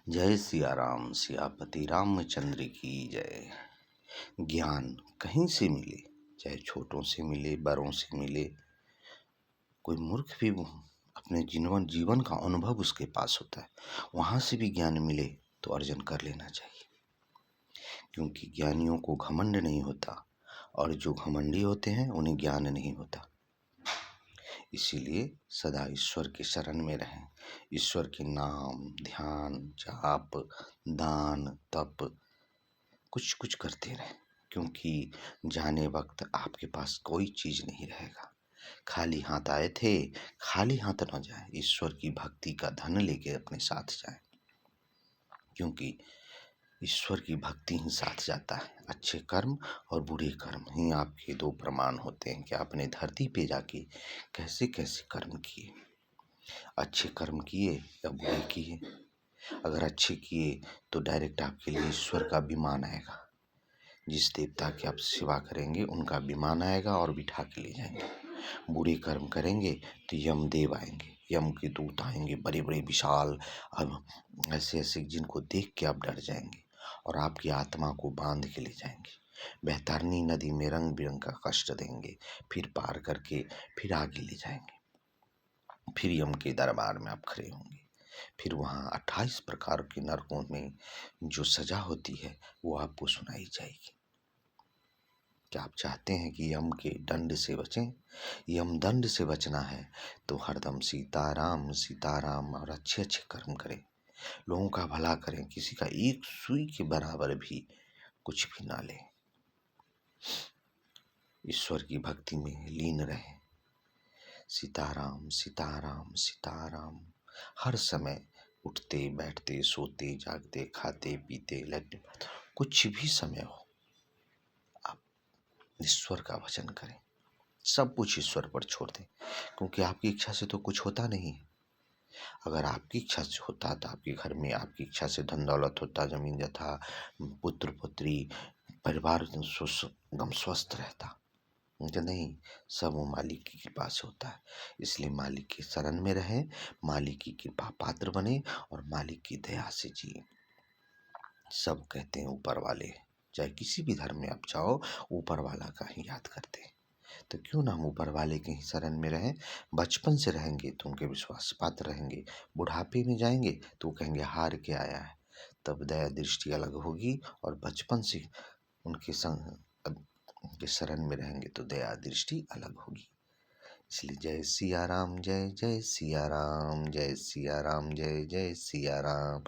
जय सिया सियापति रामचंद्र की जय। ज्ञान कहीं से मिले, चाहे छोटों से मिले, बड़ों से मिले, कोई मूर्ख भी अपने जीवन का अनुभव उसके पास होता है, वहां से भी ज्ञान मिले तो अर्जन कर लेना चाहिए। क्योंकि ज्ञानियों को घमंड नहीं होता और जो घमंडी होते हैं उन्हें ज्ञान नहीं होता। इसीलिए सदा ईश्वर के शरण में रहें। ईश्वर के नाम, ध्यान, जाप, दान, तप कुछ कुछ करते रहें, क्योंकि जाने वक्त आपके पास कोई चीज नहीं रहेगा। खाली हाथ आए थे, खाली हाथ न जाए। ईश्वर की भक्ति का धन लेके अपने साथ जाए, क्योंकि ईश्वर की भक्ति ही साथ जाता है। अच्छे कर्म और बुरे कर्म ही आपके दो प्रमाण होते हैं कि आपने धरती पे जाके कैसे कैसे कर्म किए, अच्छे कर्म किए या बुरे किए। अगर अच्छे किए तो डायरेक्ट आपके लिए ईश्वर का विमान आएगा। जिस देवता की आप सेवा करेंगे उनका विमान आएगा और बिठा के ले जाएंगे। बुरे कर्म करेंगे तो यमदेव आएंगे, यम के दूत आएंगे, बड़े बड़े विशाल, अब ऐसे ऐसे जिनको देख के आप डर जाएंगे और आपकी आत्मा को बांध के ले जाएंगे। बैतरनी नदी में रंग बिरंग का कष्ट देंगे, फिर पार करके फिर आगे ले जाएंगे। फिर यम के दरबार में आप खड़े होंगे। फिर वहाँ 28 प्रकार के नरकों में जो सजा होती है वो आपको सुनाई जाएगी। क्या आप चाहते हैं कि यम के दंड से बचें? यम दंड से बचना है तो हरदम सीताराम सीताराम और अच्छे अच्छे कर्म करें, लोगों का भला करें, किसी का एक सुई के बराबर भी कुछ भी ना लें। ईश्वर की भक्ति में लीन रहें। सीताराम सीताराम सीताराम हर समय, उठते बैठते, सोते जागते, खाते पीते, लगने कुछ भी समय हो, आप ईश्वर का भजन करें। सब कुछ ईश्वर पर छोड़ दें, क्योंकि आपकी इच्छा से तो कुछ होता नहीं है। अगर आपकी इच्छा से होता तो आपके घर में आपकी इच्छा से धन दौलत होता, जमीन जथा, पुत्र पुत्री, परिवार सुगम स्वस्थ रहता। तो नहीं, सब वो मालिक की कृपा से होता है। इसलिए मालिक की शरण में रहें, मालिक की कृपा पात्र बने और मालिक की दया से जिए। सब कहते हैं ऊपर वाले, चाहे किसी भी धर्म में आप जाओ, ऊपर वाला का ही याद करते हैं। तो क्यों ना हम ऊपर वाले के ही शरण में रहें। बचपन से रहेंगे तो उनके विश्वास पात्र रहेंगे, बुढ़ापे में जाएंगे तो कहेंगे हार के आया है, तब दया दृष्टि अलग होगी। और बचपन से उनके संग उनके शरण में रहेंगे तो दया दृष्टि अलग होगी। इसलिए जय सिया राम, जय जय सिया राम, जय सिया राम, जय जय सिया राम।